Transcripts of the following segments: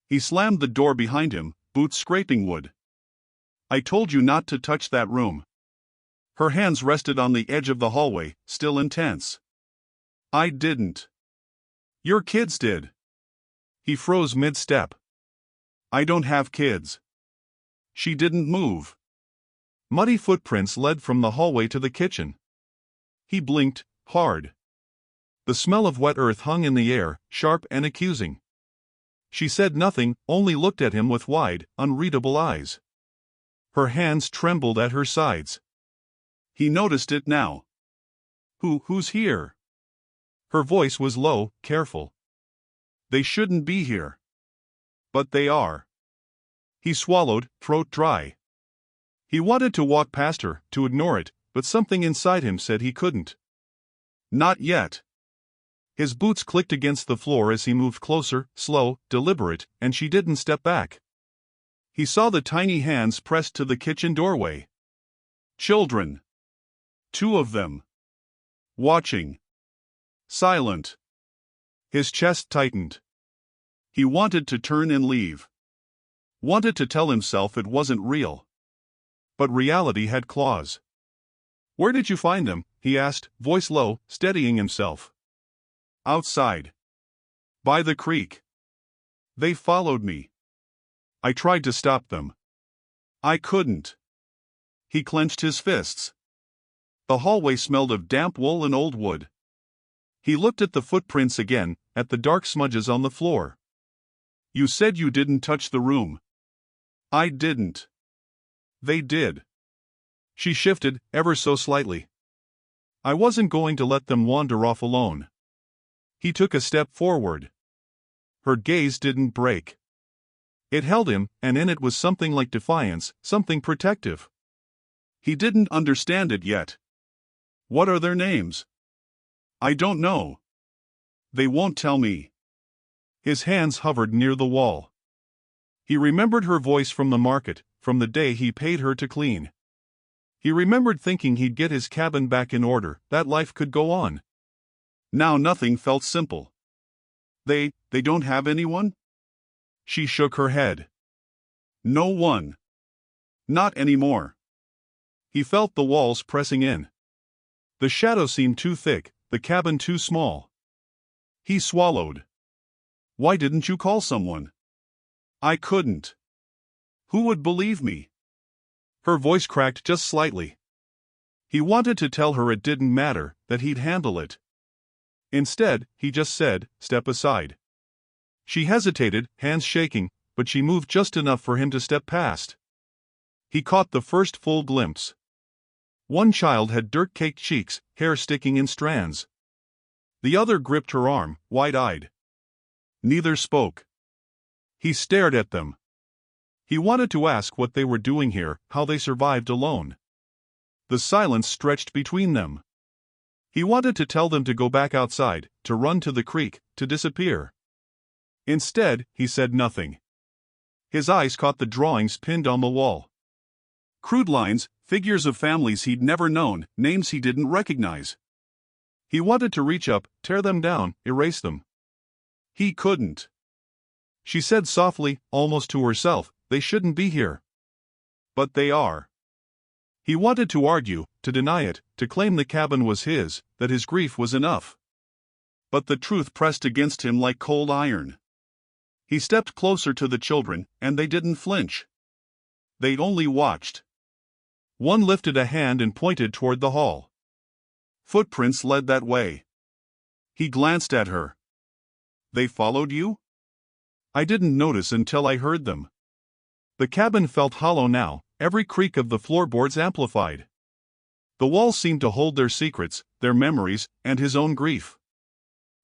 He slammed the door behind him, boots scraping wood. I told you not to touch that room. Her hands rested on the edge of the hallway, still intense. I didn't. Your kids did. He froze mid-step. I don't have kids. She didn't move. Muddy footprints led from the hallway to the kitchen. He blinked, hard. The smell of wet earth hung in the air, sharp and accusing. She said nothing, only looked at him with wide, unreadable eyes. Her hands trembled at her sides. He noticed it now. Who's here? Her voice was low, careful. They shouldn't be here. But they are. He swallowed, throat dry. He wanted to walk past her, to ignore it, but something inside him said he couldn't. Not yet. His boots clicked against the floor as he moved closer, slow, deliberate, and she didn't step back. He saw the tiny hands pressed to the kitchen doorway. Children. 2 of them. Watching. Silent. His chest tightened. He wanted to turn and leave. Wanted to tell himself it wasn't real. But reality had claws. Where did you find them? He asked, voice low, steadying himself. Outside. By the creek. They followed me. I tried to stop them. I couldn't. He clenched his fists. The hallway smelled of damp wool and old wood. He looked at the footprints again, at the dark smudges on the floor. You said you didn't touch the room. I didn't. They did. She shifted, ever so slightly. I wasn't going to let them wander off alone. He took a step forward. Her gaze didn't break. It held him, and in it was something like defiance, something protective. He didn't understand it yet. What are their names? I don't know. They won't tell me. His hands hovered near the wall. He remembered her voice from the market, from the day he paid her to clean. He remembered thinking he'd get his cabin back in order, that life could go on. Now nothing felt simple. They don't have anyone? She shook her head. No one. Not anymore. He felt the walls pressing in. The shadow seemed too thick, the cabin too small. He swallowed. Why didn't you call someone? I couldn't. Who would believe me? Her voice cracked just slightly. He wanted to tell her it didn't matter, that he'd handle it. Instead, he just said, step aside. She hesitated, hands shaking, but she moved just enough for him to step past. He caught the first full glimpse. One child had dirt-caked cheeks, hair sticking in strands. The other gripped her arm, wide-eyed. Neither spoke. He stared at them. He wanted to ask what they were doing here, how they survived alone. The silence stretched between them. He wanted to tell them to go back outside, to run to the creek, to disappear. Instead, he said nothing. His eyes caught the drawings pinned on the wall. Crude lines, figures of families he'd never known, names he didn't recognize. He wanted to reach up, tear them down, erase them. He couldn't. She said softly, almost to herself, they shouldn't be here. But they are. He wanted to argue, to deny it, to claim the cabin was his, that his grief was enough. But the truth pressed against him like cold iron. He stepped closer to the children, and they didn't flinch. They only watched. One lifted a hand and pointed toward the hall. Footprints led that way. He glanced at her. They followed you? I didn't notice until I heard them. The cabin felt hollow now, every creak of the floorboards amplified. The walls seemed to hold their secrets, their memories, and his own grief.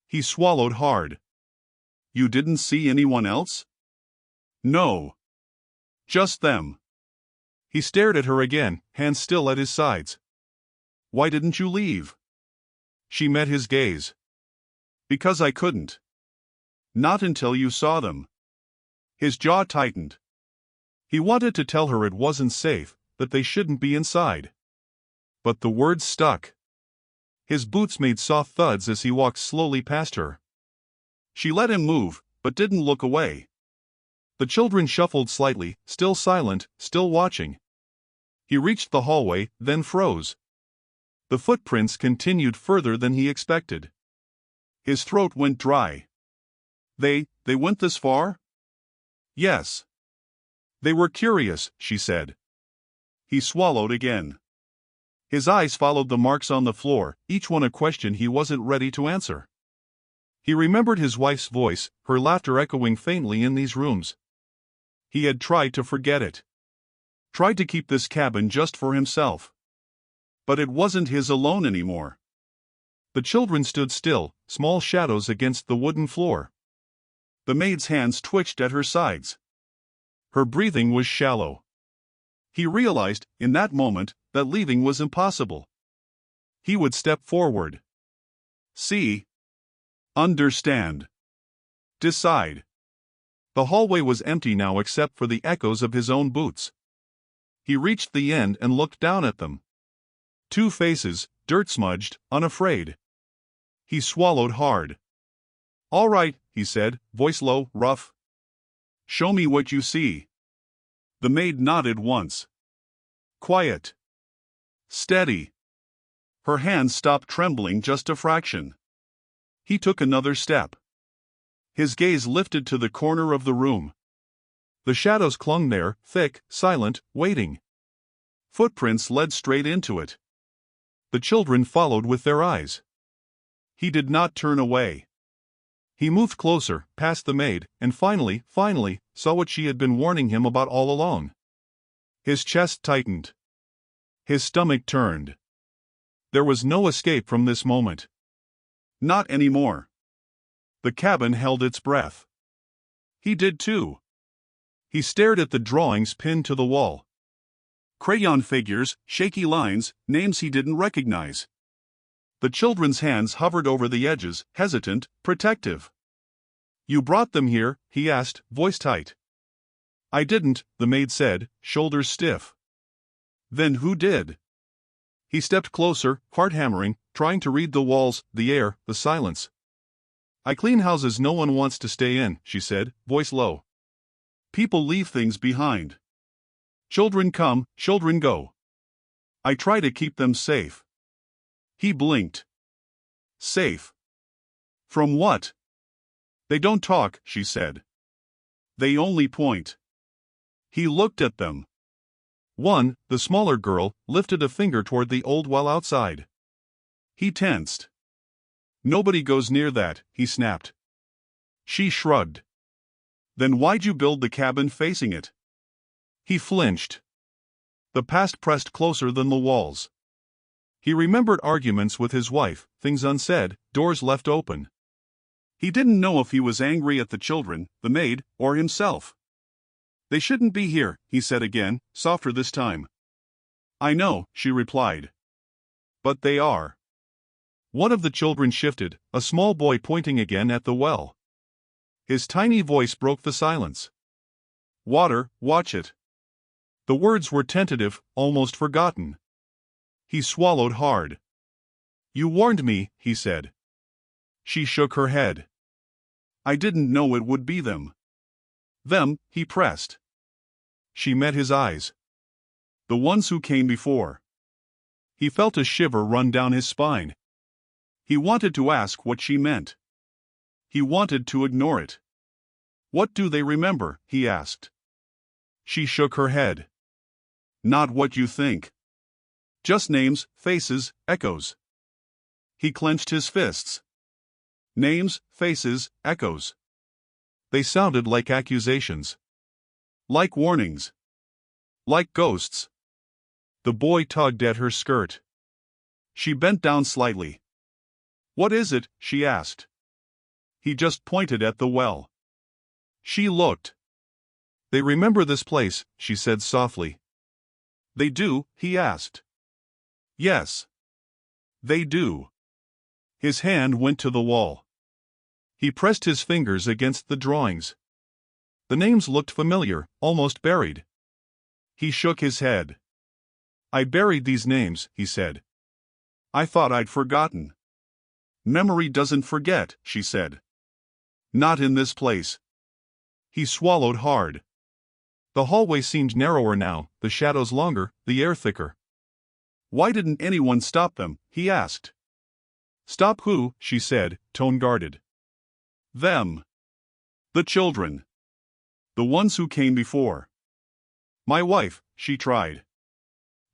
He swallowed hard. You didn't see anyone else? No. Just them. He stared at her again, hands still at his sides. Why didn't you leave? She met his gaze. Because I couldn't. Not until you saw them. His jaw tightened. He wanted to tell her it wasn't safe, that they shouldn't be inside. But the words stuck. His boots made soft thuds as he walked slowly past her. She let him move, but didn't look away. The children shuffled slightly, still silent, still watching. He reached the hallway, then froze. The footprints continued further than he expected. His throat went dry. They went this far? Yes. They were curious, she said. He swallowed again. His eyes followed the marks on the floor, each one a question he wasn't ready to answer. He remembered his wife's voice, her laughter echoing faintly in these rooms. He had tried to forget it. Tried to keep this cabin just for himself. But it wasn't his alone anymore. The children stood still, small shadows against the wooden floor. The maid's hands twitched at her sides. Her breathing was shallow. He realized, in that moment, that leaving was impossible. He would step forward. See. Understand. Decide. The hallway was empty now except for the echoes of his own boots. He reached the end and looked down at them. Two faces, dirt-smudged, unafraid. He swallowed hard. All right, he said, voice low, rough. Show me what you see. The maid nodded once. Quiet. Steady. Her hands stopped trembling just a fraction. He took another step. His gaze lifted to the corner of the room. The shadows clung there, thick, silent, waiting. Footprints led straight into it. The children followed with their eyes. He did not turn away. He moved closer, past the maid, and finally, saw what she had been warning him about all along. His chest tightened. His stomach turned. There was no escape from this moment. Not anymore. The cabin held its breath. He did too. He stared at the drawings pinned to the wall. Crayon figures, shaky lines, names he didn't recognize. The children's hands hovered over the edges, hesitant, protective. You brought them here? He asked, voice tight. I didn't, the maid said, shoulders stiff. Then who did? He stepped closer, heart hammering, trying to read the walls, the air, the silence. I clean houses no one wants to stay in, she said, voice low. People leave things behind. Children come, children go. I try to keep them safe. He blinked. Safe. From what? They don't talk, she said. They only point. He looked at them. One, the smaller girl, lifted a finger toward the old well outside. He tensed. Nobody goes near that, he snapped. She shrugged. Then why'd you build the cabin facing it? He flinched. The past pressed closer than the walls. He remembered arguments with his wife, things unsaid, doors left open. He didn't know if he was angry at the children, the maid, or himself. They shouldn't be here, he said again, softer this time. I know, she replied. But they are. One of the children shifted, a small boy pointing again at the well. His tiny voice broke the silence. Water, watch it. The words were tentative, almost forgotten. He swallowed hard. You warned me, he said. She shook her head. I didn't know it would be them. Them, he pressed. She met his eyes. The ones who came before. He felt a shiver run down his spine. He wanted to ask what she meant. He wanted to ignore it. What do they remember? He asked. She shook her head. Not what you think. Just names, faces, echoes. He clenched his fists. Names, faces, echoes. They sounded like accusations. Like warnings. Like ghosts. The boy tugged at her skirt. She bent down slightly. What is it? She asked. He just pointed at the well. She looked. They remember this place, she said softly. They do? He asked. Yes. They do. His hand went to the wall. He pressed his fingers against the drawings. The names looked familiar, almost buried. He shook his head. I buried these names, he said. I thought I'd forgotten. Memory doesn't forget, she said. Not in this place. He swallowed hard. The hallway seemed narrower now, the shadows longer, the air thicker. Why didn't anyone stop them? He asked. Stop who? She said, tone guarded. Them. The children. The ones who came before. My wife, she tried.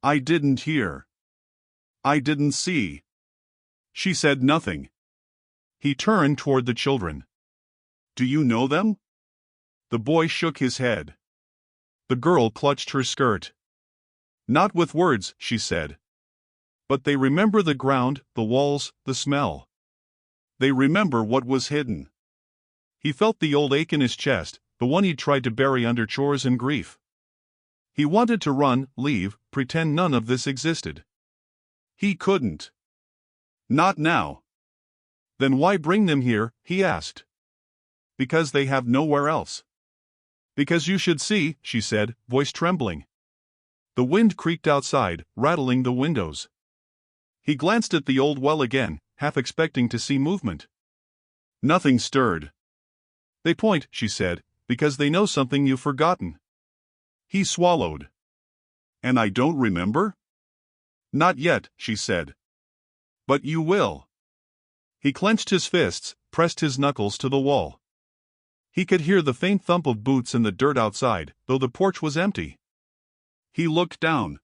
I didn't hear. I didn't see. She said nothing. He turned toward the children. Do you know them? The boy shook his head. The girl clutched her skirt. Not with words, she said. But they remember the ground, the walls, the smell. They remember what was hidden. He felt the old ache in his chest, the one he'd tried to bury under chores and grief. He wanted to run, leave, pretend none of this existed. He couldn't. Not now. Then why bring them here? He asked. Because they have nowhere else. Because you should see, she said, voice trembling. The wind creaked outside, rattling the windows. He glanced at the old well again, half expecting to see movement. Nothing stirred. They point, she said, because they know something you've forgotten. He swallowed. And I don't remember? Not yet, she said. But you will. He clenched his fists, pressed his knuckles to the wall. He could hear the faint thump of boots in the dirt outside, though the porch was empty. He looked down.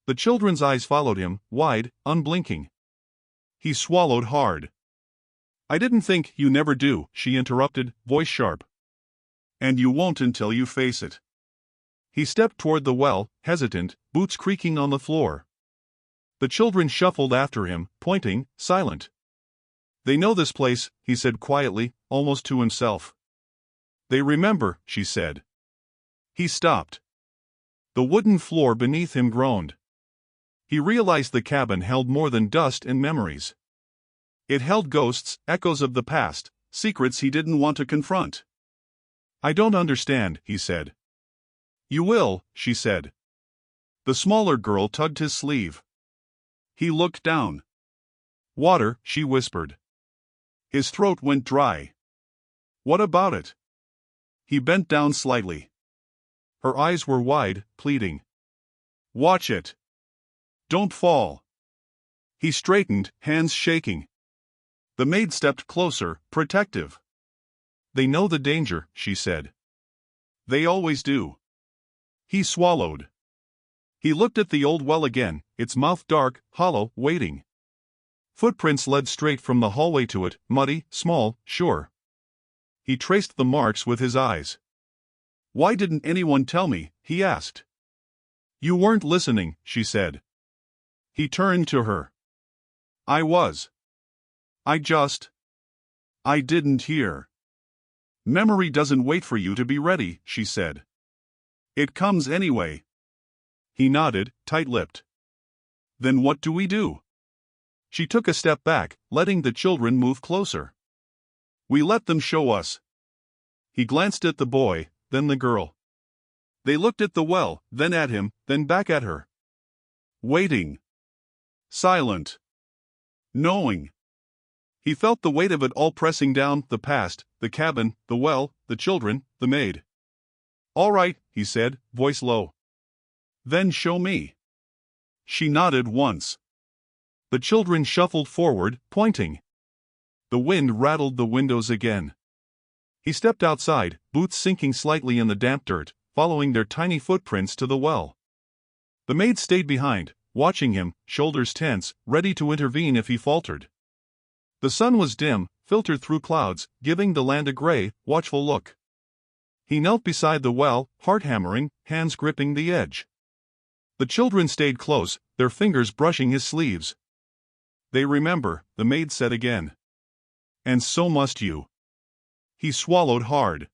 The children's eyes followed him, wide, unblinking. He swallowed hard. I didn't think you never do, she interrupted, voice sharp. And you won't until you face it. He stepped toward the well, hesitant, boots creaking on the floor. The children shuffled after him, pointing, silent. They know this place, he said quietly, almost to himself. They remember, she said. He stopped. The wooden floor beneath him groaned. He realized the cabin held more than dust and memories. It held ghosts, echoes of the past, secrets he didn't want to confront. I don't understand, he said. You will, she said. The smaller girl tugged his sleeve. He looked down. Water, she whispered. His throat went dry. What about it? He bent down slightly. Her eyes were wide, pleading. Watch it. Don't fall. He straightened, hands shaking. The maid stepped closer, protective. They know the danger, she said. They always do. He swallowed. He looked at the old well again, its mouth dark, hollow, waiting. Footprints led straight from the hallway to it, muddy, small, sure. He traced the marks with his eyes. Why didn't anyone tell me? He asked. You weren't listening, she said. He turned to her. I was. I didn't hear. Memory doesn't wait for you to be ready, she said. It comes anyway. He nodded, tight-lipped. Then what do we do? She took a step back, letting the children move closer. We let them show us. He glanced at the boy, then the girl. They looked at the well, then at him, then back at her. Waiting. Silent. Knowing. He felt the weight of it all pressing down, the past, the cabin, the well, the children, the maid. All right, he said, voice low. Then show me. She nodded once. The children shuffled forward, pointing. The wind rattled the windows again. He stepped outside, boots sinking slightly in the damp dirt, following their tiny footprints to the well. The maid stayed behind, watching him, shoulders tense, ready to intervene if he faltered. The sun was dim, filtered through clouds, giving the land a gray, watchful look. He knelt beside the well, heart hammering, hands gripping the edge. The children stayed close, their fingers brushing his sleeves. They remember, the maid said again. And so must you. He swallowed hard.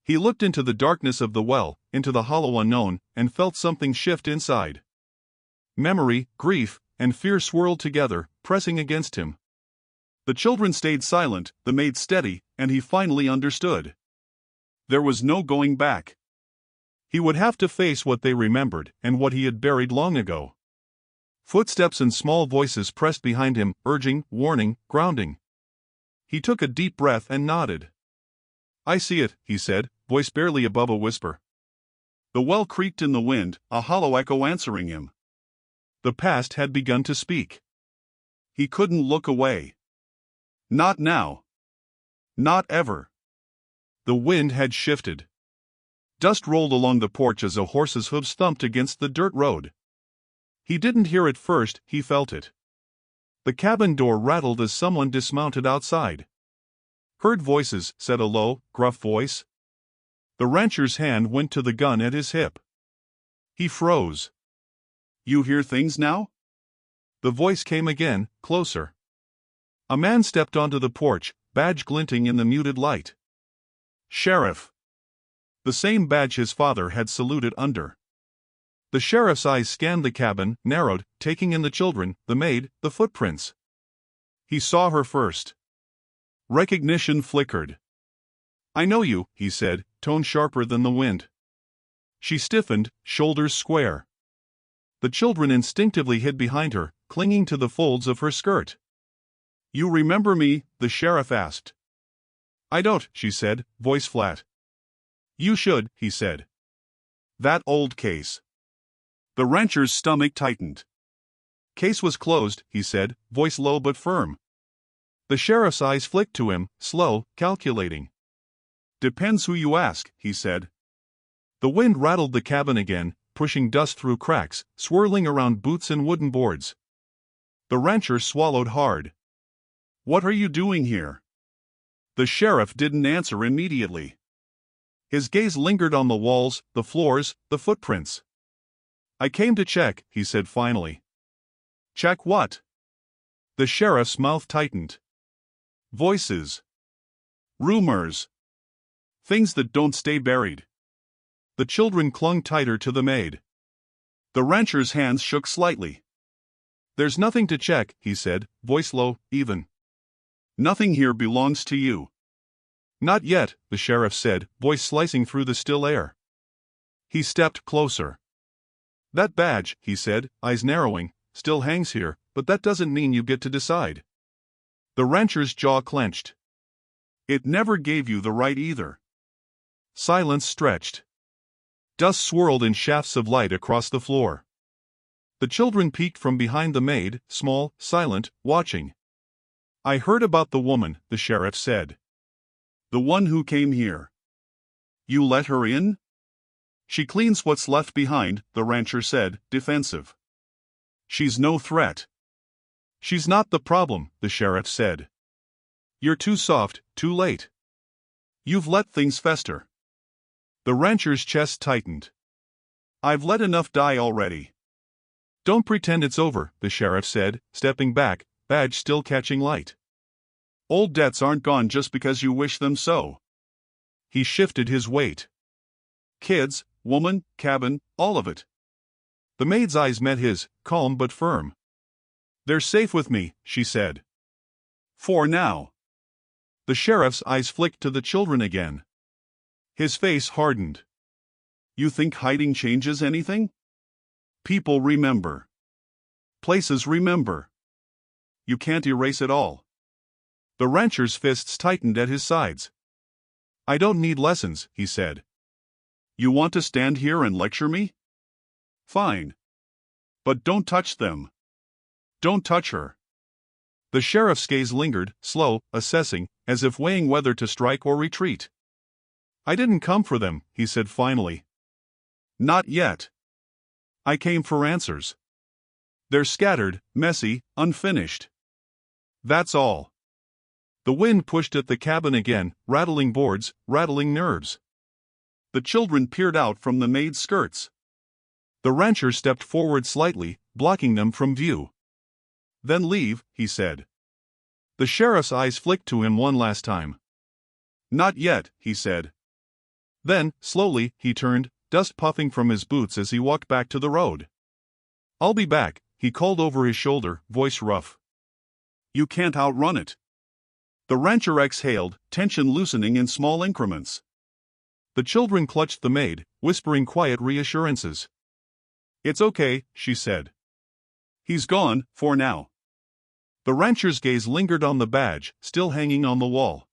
He looked into the darkness of the well, into the hollow unknown, and felt something shift inside. Memory, grief, and fear swirled together, pressing against him. The children stayed silent, the maid steady, and he finally understood. There was no going back. He would have to face what they remembered, and what he had buried long ago. Footsteps and small voices pressed behind him, urging, warning, grounding. He took a deep breath and nodded. I see it, he said, voice barely above a whisper. The well creaked in the wind, a hollow echo answering him. The past had begun to speak. He couldn't look away. Not now. Not ever. The wind had shifted. Dust rolled along the porch as a horse's hooves thumped against the dirt road. He didn't hear it first, he felt it. The cabin door rattled as someone dismounted outside. Heard voices, said a low, gruff voice. The rancher's hand went to the gun at his hip. He froze. You hear things now? The voice came again, closer. A man stepped onto the porch, badge glinting in the muted light. Sheriff. The same badge his father had saluted under. The sheriff's eyes scanned the cabin, narrowed, taking in the children, the maid, the footprints. He saw her first. Recognition flickered. I know you, he said, tone sharper than the wind. She stiffened, shoulders square. The children instinctively hid behind her, clinging to the folds of her skirt. You remember me? The sheriff asked. I don't, she said, voice flat. You should, he said. That old case. The rancher's stomach tightened. Case was closed, he said, voice low but firm. The sheriff's eyes flicked to him, slow, calculating. Depends who you ask, he said. The wind rattled the cabin again, pushing dust through cracks, swirling around boots and wooden boards. The rancher swallowed hard. What are you doing here? The sheriff didn't answer immediately. His gaze lingered on the walls, the floors, the footprints. I came to check, he said finally. Check what? The sheriff's mouth tightened. Voices. Rumors. Things that don't stay buried. The children clung tighter to the maid. The rancher's hands shook slightly. There's nothing to check, he said, voice low, even. Nothing here belongs to you. Not yet, the sheriff said, voice slicing through the still air. He stepped closer. That badge, he said, eyes narrowing, still hangs here, but that doesn't mean you get to decide. The rancher's jaw clenched. It never gave you the right either. Silence stretched. Dust swirled in shafts of light across the floor. The children peeked from behind the maid, small, silent, watching. I heard about the woman, the sheriff said. The one who came here. You let her in? She cleans what's left behind, the rancher said, defensive. She's no threat. She's not the problem, the sheriff said. You're too soft, too late. You've let things fester. The rancher's chest tightened. I've let enough die already. Don't pretend it's over, the sheriff said, stepping back, badge still catching light. Old debts aren't gone just because you wish them so. He shifted his weight. Kids, woman, cabin, all of it. The maid's eyes met his, calm but firm. They're safe with me, she said. For now. The sheriff's eyes flicked to the children again. His face hardened. You think hiding changes anything? People remember. Places remember. You can't erase it all. The rancher's fists tightened at his sides. I don't need lessons, he said. You want to stand here and lecture me? Fine. But don't touch them. Don't touch her. The sheriff's gaze lingered, slow, assessing, as if weighing whether to strike or retreat. I didn't come for them, he said finally. Not yet. I came for answers. They're scattered, messy, unfinished. That's all. The wind pushed at the cabin again, rattling boards, rattling nerves. The children peered out from the maid's skirts. The rancher stepped forward slightly, blocking them from view. Then leave, he said. The sheriff's eyes flicked to him one last time. Not yet, he said. Then, slowly, he turned, dust puffing from his boots as he walked back to the road. I'll be back, he called over his shoulder, voice rough. You can't outrun it. The rancher exhaled, tension loosening in small increments. The children clutched the maid, whispering quiet reassurances. It's okay, she said. He's gone, for now. The rancher's gaze lingered on the badge, still hanging on the wall.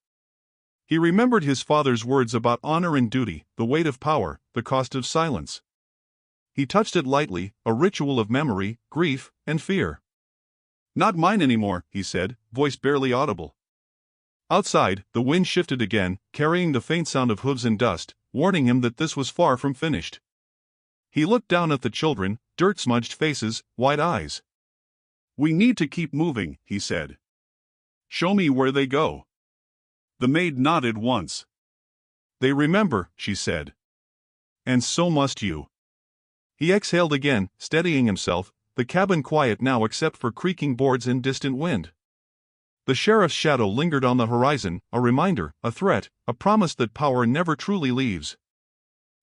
He remembered his father's words about honor and duty, the weight of power, the cost of silence. He touched it lightly, a ritual of memory, grief, and fear. "Not mine anymore," he said, voice barely audible. Outside, the wind shifted again, carrying the faint sound of hooves and dust, warning him that this was far from finished. He looked down at the children, dirt-smudged faces, wide eyes. "We need to keep moving," he said. "Show me where they go." The maid nodded once. "They remember," she said. "And so must you." He exhaled again, steadying himself, the cabin quiet now except for creaking boards and distant wind. The sheriff's shadow lingered on the horizon, a reminder, a threat, a promise that power never truly leaves.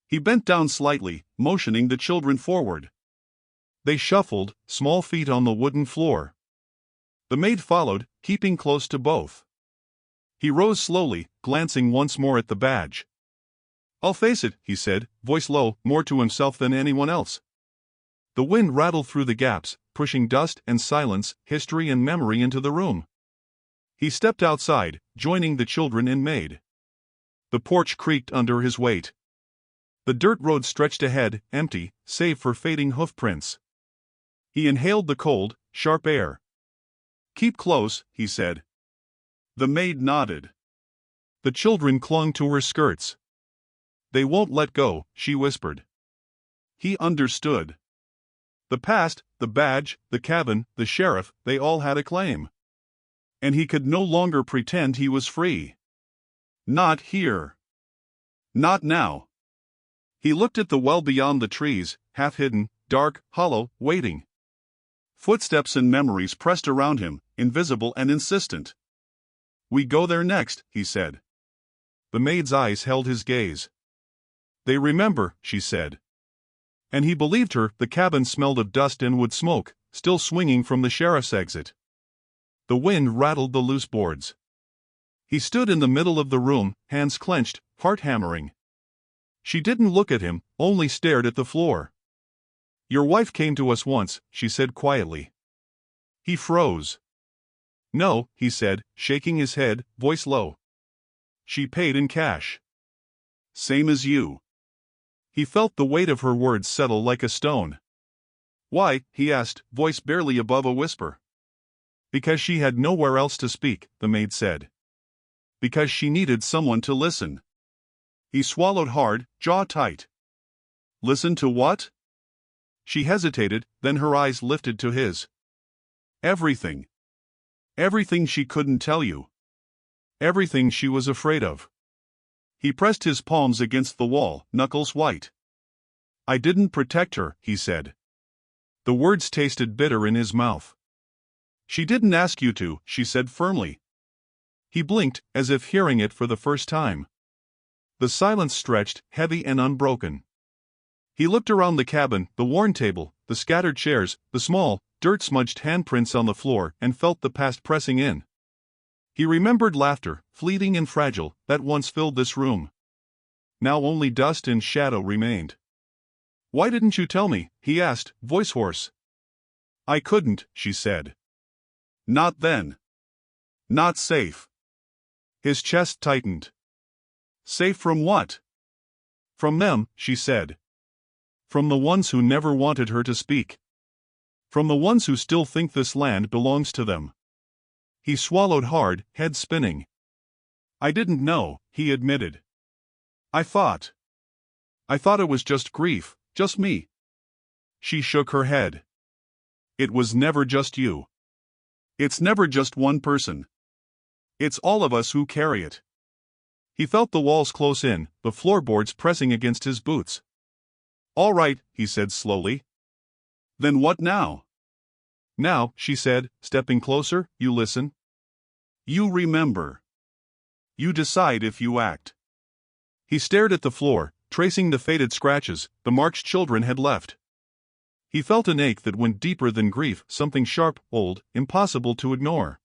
He bent down slightly, motioning the children forward. They shuffled, small feet on the wooden floor. The maid followed, keeping close to both. He rose slowly, glancing once more at the badge. "I'll face it," he said, voice low, more to himself than anyone else. The wind rattled through the gaps, pushing dust and silence, history and memory into the room. He stepped outside, joining the children in Maid. The porch creaked under his weight. The dirt road stretched ahead, empty, save for fading hoofprints. He inhaled the cold, sharp air. "Keep close," he said. The maid nodded. The children clung to her skirts. "They won't let go," she whispered. He understood. The past, the badge, the cabin, the sheriff, they all had a claim. And he could no longer pretend he was free. Not here. Not now. He looked at the well beyond the trees, half-hidden, dark, hollow, waiting. Footsteps and memories pressed around him, invisible and insistent. "We go there next," he said. The maid's eyes held his gaze. "They remember," she said. And he believed her. The cabin smelled of dust and wood smoke, still swinging from the sheriff's exit. The wind rattled the loose boards. He stood in the middle of the room, hands clenched, heart hammering. She didn't look at him, only stared at the floor. "Your wife came to us once," she said quietly. He froze. "No," he said, shaking his head, voice low. "She paid in cash." "Same as you." He felt the weight of her words settle like a stone. "Why?" he asked, voice barely above a whisper. "Because she had nowhere else to speak," the maid said. "Because she needed someone to listen." He swallowed hard, jaw tight. "Listen to what?" She hesitated, then her eyes lifted to his. "Everything. Everything she couldn't tell you. Everything she was afraid of." He pressed his palms against the wall, knuckles white. "I didn't protect her," he said. The words tasted bitter in his mouth. "She didn't ask you to," she said firmly. He blinked, as if hearing it for the first time. The silence stretched, heavy and unbroken. He looked around the cabin, the worn table, the scattered chairs, the small, dirt-smudged handprints on the floor, and felt the past pressing in. He remembered laughter, fleeting and fragile, that once filled this room. Now only dust and shadow remained. "Why didn't you tell me?" he asked, voice hoarse. "I couldn't," she said. "Not then. Not safe." His chest tightened. "Safe from what?" "From them," she said. "From the ones who never wanted her to speak. From the ones who still think this land belongs to them." He swallowed hard, head spinning. "I didn't know," he admitted. I thought it was just grief, just me." She shook her head. "It was never just you. It's never just one person. It's all of us who carry it." He felt the walls close in, the floorboards pressing against his boots. "All right," he said slowly. "Then what now?" "Now," she said, stepping closer, "you listen. You remember. You decide if you act." He stared at the floor, tracing the faded scratches the marks children had left. He felt an ache that went deeper than grief, something sharp, old, impossible to ignore.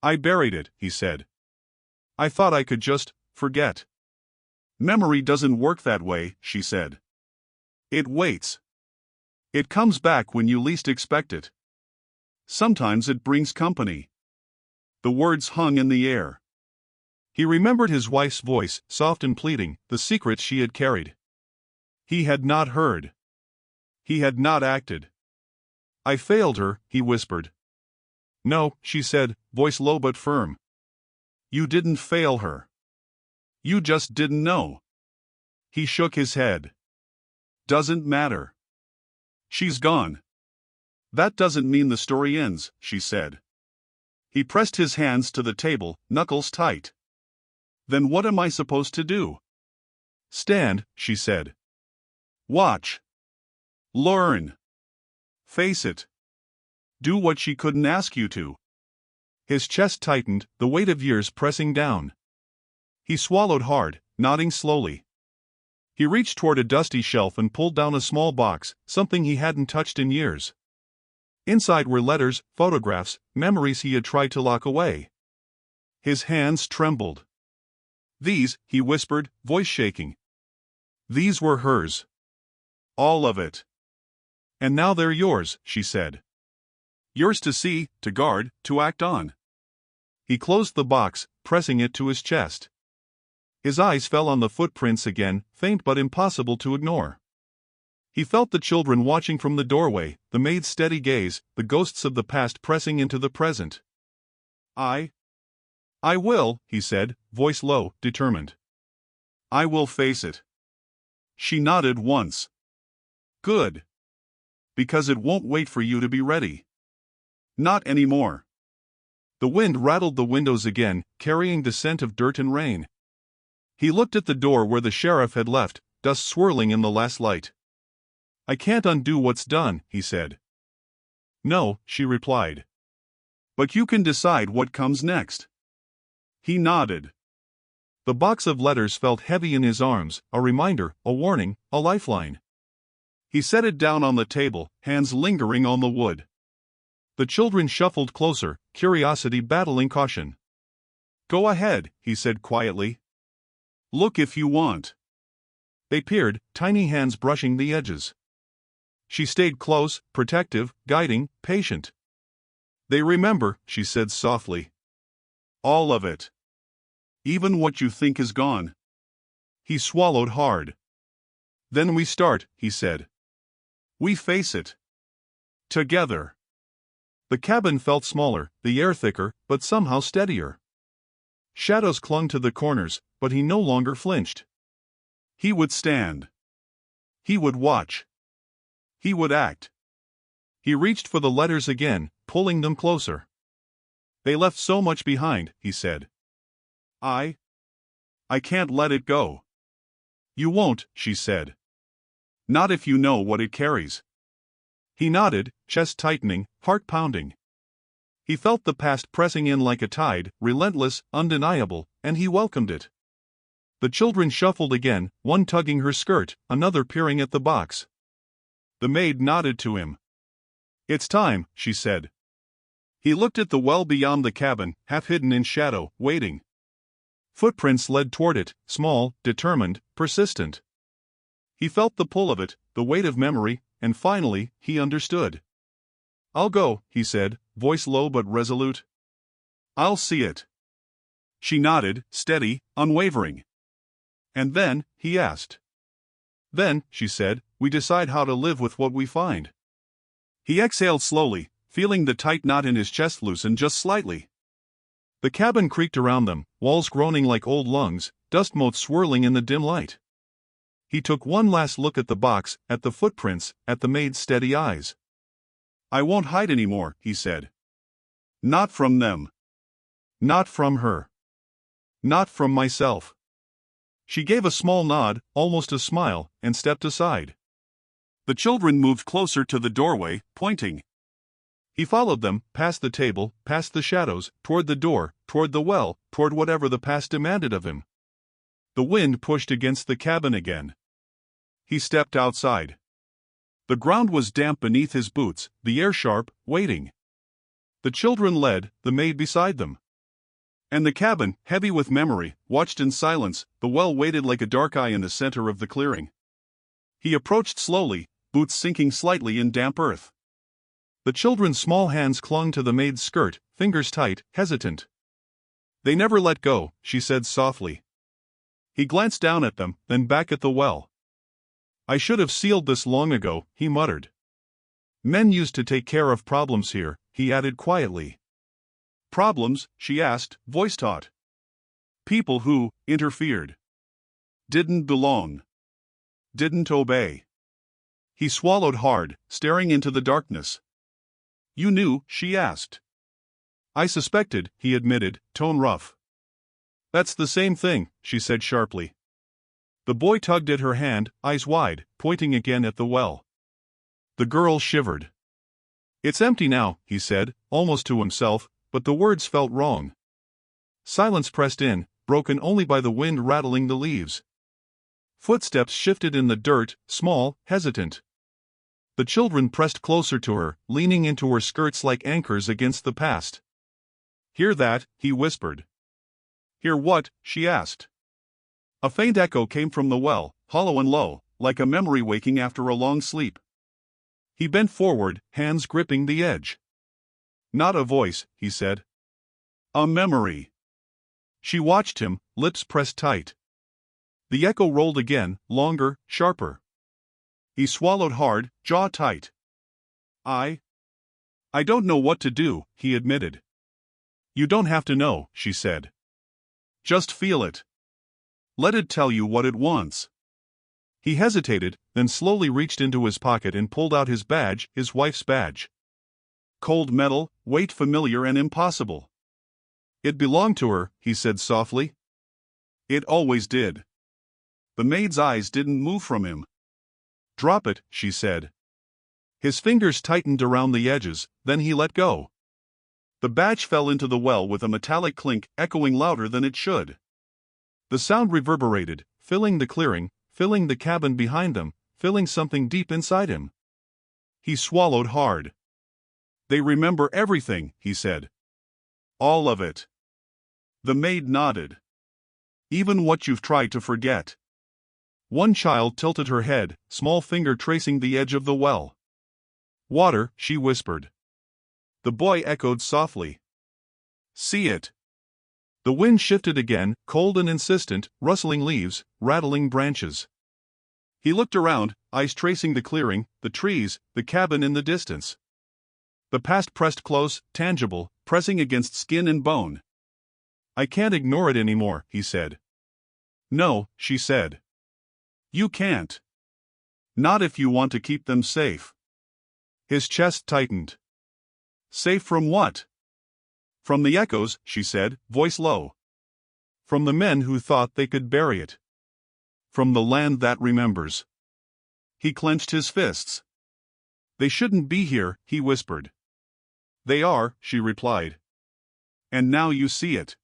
"I buried it," he said. "I thought I could just forget." "Memory doesn't work that way," she said. "It waits. It comes back when you least expect it. Sometimes it brings company." The words hung in the air. He remembered his wife's voice, soft and pleading, the secrets she had carried. He had not heard. He had not acted. "I failed her," he whispered. "No," she said, voice low but firm. "You didn't fail her. You just didn't know." He shook his head. "Doesn't matter. She's gone." "That doesn't mean the story ends," she said. He pressed his hands to the table, knuckles tight. "Then what am I supposed to do?" "Stand," she said. "Watch. Learn. Face it. Do what she couldn't ask you to." His chest tightened, the weight of years pressing down. He swallowed hard, nodding slowly. He reached toward a dusty shelf and pulled down a small box, something he hadn't touched in years. Inside were letters, photographs, memories he had tried to lock away. His hands trembled. "These," he whispered, voice shaking. "These were hers. All of it. And now they're yours," she said. "Yours to see, to guard, to act on." He closed the box, pressing it to his chest. His eyes fell on the footprints again, faint but impossible to ignore. He felt the children watching from the doorway, the maid's steady gaze, the ghosts of the past pressing into the present. I will," he said, voice low, determined. "I will face it." She nodded once. "Good. Because it won't wait for you to be ready. Not anymore." The wind rattled the windows again, carrying the scent of dirt and rain. He looked at the door where the sheriff had left, dust swirling in the last light. "I can't undo what's done," he said. "No," she replied. "But you can decide what comes next." He nodded. The box of letters felt heavy in his arms, a reminder, a warning, a lifeline. He set it down on the table, hands lingering on the wood. The children shuffled closer, curiosity battling caution. "Go ahead," he said quietly. "Look if you want." They peered, tiny hands brushing the edges. She stayed close, protective, guiding, patient. "They remember," she said softly. "All of it. Even what you think is gone." He swallowed hard. "Then we start," he said. "We face it. Together." The cabin felt smaller, the air thicker, but somehow steadier. Shadows clung to the corners, but he no longer flinched. He would stand. He would watch. He would act. He reached for the letters again, pulling them closer. "They left so much behind," he said. I can't let it go." "You won't," she said. "Not if you know what it carries." He nodded, chest tightening, heart pounding. He felt the past pressing in like a tide, relentless, undeniable, and he welcomed it. The children shuffled again, one tugging her skirt, another peering at the box. The maid nodded to him. "It's time," she said. He looked at the well beyond the cabin, half hidden in shadow, waiting. Footprints led toward it, small, determined, persistent. He felt the pull of it, the weight of memory, and finally, he understood. "I'll go," he said, voice low but resolute. "I'll see it." She nodded, steady, unwavering. "And then?" he asked. "Then," she said, "we decide how to live with what we find." He exhaled slowly, feeling the tight knot in his chest loosen just slightly. The cabin creaked around them, walls groaning like old lungs, dust motes swirling in the dim light. He took one last look at the box, at the footprints, at the maid's steady eyes. "I won't hide anymore," he said. "Not from them. Not from her. Not from myself." She gave a small nod, almost a smile, and stepped aside. The children moved closer to the doorway, pointing. He followed them, past the table, past the shadows, toward the door, toward the well, toward whatever the past demanded of him. The wind pushed against the cabin again. He stepped outside. The ground was damp beneath his boots, the air sharp, waiting. The children led, the maid beside them. And the cabin, heavy with memory, watched in silence, the well waited like a dark eye in the center of the clearing. He approached slowly, boots sinking slightly in damp earth. The children's small hands clung to the maid's skirt, fingers tight, hesitant. They never let go, she said softly. He glanced down at them, then back at the well. I should have sealed this long ago, he muttered. Men used to take care of problems here, he added quietly. Problems? She asked, voice taut. People who interfered. Didn't belong. Didn't obey. He swallowed hard, staring into the darkness. You knew? She asked. I suspected, he admitted, tone rough. That's the same thing, she said sharply. The boy tugged at her hand, eyes wide, pointing again at the well. The girl shivered. It's empty now, he said, almost to himself, but the words felt wrong. Silence pressed in, broken only by the wind rattling the leaves. Footsteps shifted in the dirt, small, hesitant. The children pressed closer to her, leaning into her skirts like anchors against the past. Hear that? He whispered. Hear what? She asked. A faint echo came from the well, hollow and low, like a memory waking after a long sleep. He bent forward, hands gripping the edge. Not a voice, he said. A memory. She watched him, lips pressed tight. The echo rolled again, longer, sharper. He swallowed hard, jaw tight. I don't know what to do, he admitted. You don't have to know, she said. Just feel it. Let it tell you what it wants. He hesitated, then slowly reached into his pocket and pulled out his badge, his wife's badge. Cold metal, weight familiar and impossible. It belonged to her, he said softly. It always did. The maid's eyes didn't move from him. Drop it, she said. His fingers tightened around the edges, then he let go. The badge fell into the well with a metallic clink, echoing louder than it should. The sound reverberated, filling the clearing, filling the cabin behind them, filling something deep inside him. He swallowed hard. They remember everything, he said. All of it. The maid nodded. Even what you've tried to forget. One child tilted her head, small finger tracing the edge of the well. Water, she whispered. The boy echoed softly. See it. The wind shifted again, cold and insistent, rustling leaves, rattling branches. He looked around, eyes tracing the clearing, the trees, the cabin in the distance. The past pressed close, tangible, pressing against skin and bone. I can't ignore it anymore, he said. No, she said. You can't. Not if you want to keep them safe. His chest tightened. Safe from what? From the echoes, she said, voice low. From the men who thought they could bury it. From the land that remembers. He clenched his fists. They shouldn't be here, he whispered. They are, she replied. And now you see it.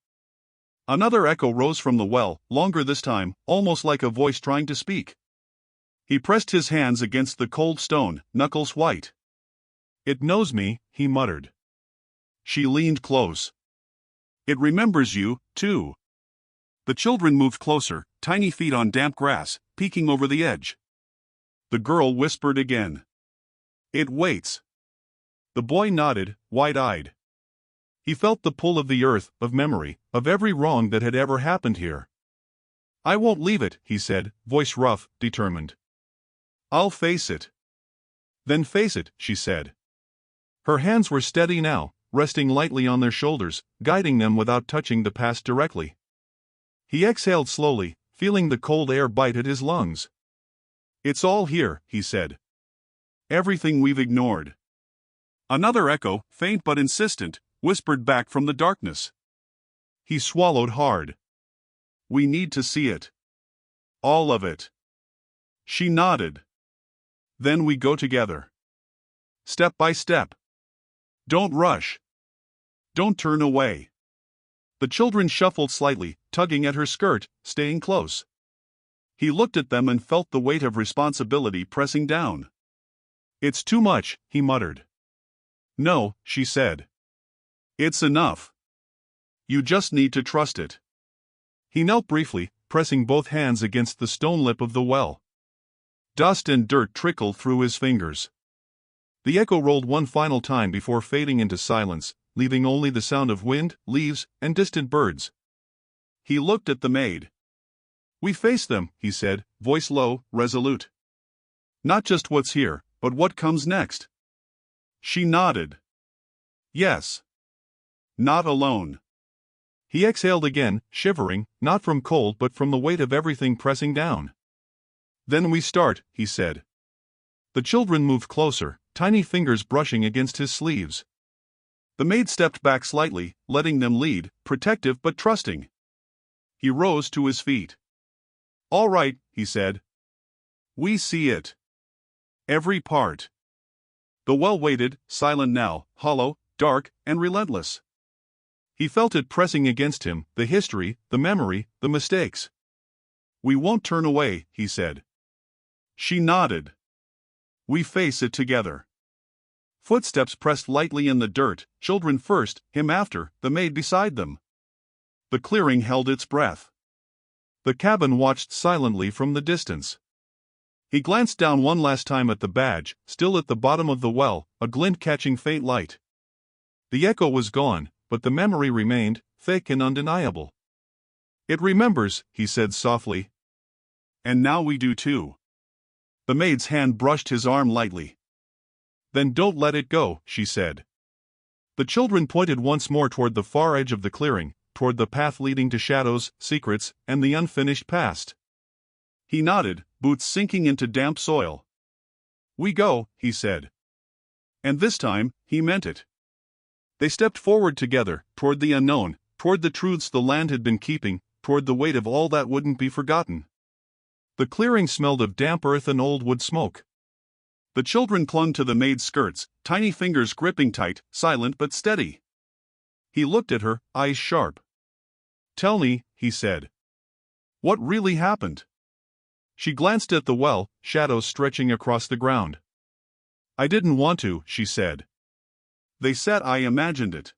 Another echo rose from the well, longer this time, almost like a voice trying to speak. He pressed his hands against the cold stone, knuckles white. It knows me, he muttered. She leaned close. It remembers you, too. The children moved closer, tiny feet on damp grass, peeking over the edge. The girl whispered again. It waits. The boy nodded, wide-eyed. He felt the pull of the earth, of memory, of every wrong that had ever happened here. I won't leave it, he said, voice rough, determined. I'll face it. Then face it, she said. Her hands were steady now, resting lightly on their shoulders, guiding them without touching the past directly. He exhaled slowly, feeling the cold air bite at his lungs. It's all here, he said. Everything we've ignored. Another echo, faint but insistent, whispered back from the darkness. He swallowed hard. We need to see it. All of it. She nodded. Then we go together. Step by step. Don't rush. Don't turn away. The children shuffled slightly, tugging at her skirt, staying close. He looked at them and felt the weight of responsibility pressing down. It's too much, he muttered. No, she said. It's enough. You just need to trust it. He knelt briefly, pressing both hands against the stone lip of the well. Dust and dirt trickled through his fingers. The echo rolled one final time before fading into silence, leaving only the sound of wind, leaves, and distant birds. He looked at the maid. "We face them," he said, voice low, resolute. "Not just what's here, but what comes next." She nodded. "Yes. Not alone." He exhaled again, shivering, not from cold but from the weight of everything pressing down. "Then we start," he said. The children moved closer, tiny fingers brushing against his sleeves. The maid stepped back slightly, letting them lead, protective but trusting. He rose to his feet. "All right," he said. "We see it. Every part." The well waited, silent now, hollow, dark, and relentless. He felt it pressing against him, the history, the memory, the mistakes. "We won't turn away," he said. She nodded. "We face it together." Footsteps pressed lightly in the dirt, children first, him after, the maid beside them. The clearing held its breath. The cabin watched silently from the distance. He glanced down one last time at the badge, still at the bottom of the well, a glint catching faint light. The echo was gone, but the memory remained, thick and undeniable. "It remembers," he said softly. "And now we do too." The maid's hand brushed his arm lightly. "Then don't let it go," she said. The children pointed once more toward the far edge of the clearing, toward the path leading to shadows, secrets, and the unfinished past. He nodded, boots sinking into damp soil. "We go," he said. And this time, he meant it. They stepped forward together, toward the unknown, toward the truths the land had been keeping, toward the weight of all that wouldn't be forgotten. The clearing smelled of damp earth and old wood smoke. The children clung to the maid's skirts, tiny fingers gripping tight, silent but steady. He looked at her, eyes sharp. "Tell me," he said. "What really happened?" She glanced at the well, shadows stretching across the ground. "I didn't want to," she said. "They said I imagined it."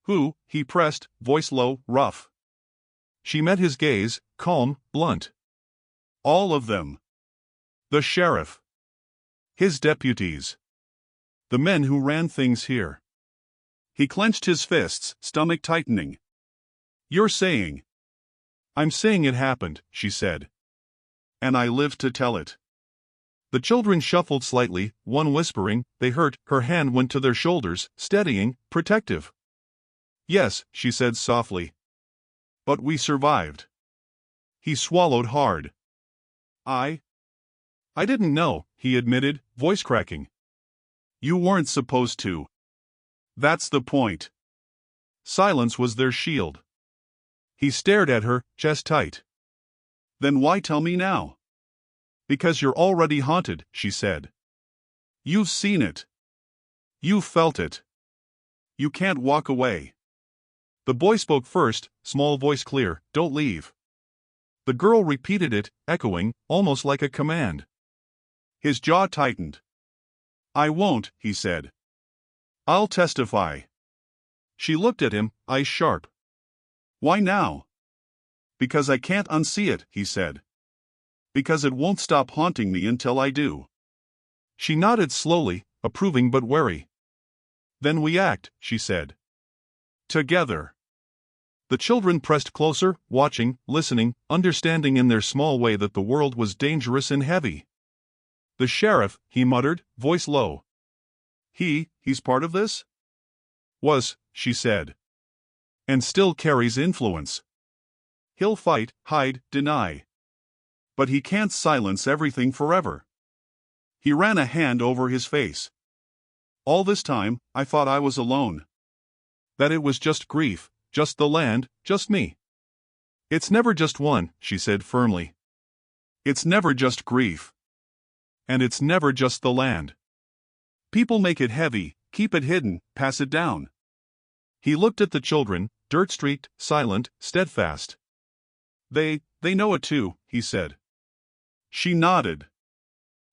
"Who?" he pressed, voice low, rough. She met his gaze, calm, blunt. "All of them. The sheriff. His deputies. The men who ran things here." He clenched his fists, stomach tightening. "You're saying—" "I'm saying it happened," she said. "And I lived to tell it." The children shuffled slightly, one whispering, "They hurt." Her hand went to their shoulders, steadying, protective. "Yes," she said softly. "But we survived." He swallowed hard. I didn't know," he admitted, voice cracking. "You weren't supposed to. That's the point." Silence was their shield. He stared at her, chest tight. "Then why tell me now?" "Because you're already haunted," she said. "You've seen it. You've felt it. You can't walk away." The boy spoke first, small voice clear, "Don't leave." The girl repeated it, echoing, almost like a command. His jaw tightened. "I won't," he said. "I'll testify." She looked at him, eyes sharp. "Why now?" "Because I can't unsee it," he said. "Because it won't stop haunting me until I do." She nodded slowly, approving but wary. "Then we act," she said. "Together." The children pressed closer, watching, listening, understanding in their small way that the world was dangerous and heavy. "The sheriff," he muttered, voice low. He's part of this?" "Was," she said. "And still carries influence. He'll fight, hide, deny. But he can't silence everything forever." He ran a hand over his face. "All this time, I thought I was alone. That it was just grief, just the land, just me." "It's never just one," she said firmly. "It's never just grief. And it's never just the land. People make it heavy, keep it hidden, pass it down." He looked at the children, dirt-streaked, silent, steadfast. They know it too," he said. She nodded.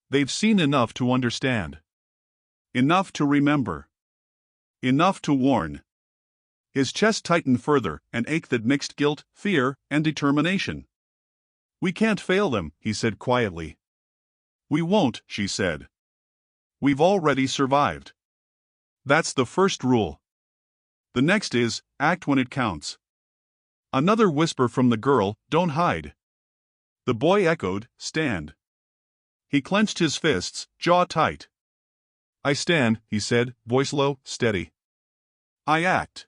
"They've seen enough to understand. Enough to remember. Enough to warn." His chest tightened further, an ache that mixed guilt, fear, and determination. "We can't fail them," he said quietly. "We won't," she said. "We've already survived. That's the first rule." The next is, act when it counts. Another whisper from the girl, don't hide. The boy echoed, stand. He clenched his fists, jaw tight. I stand, he said, voice low, steady. I act.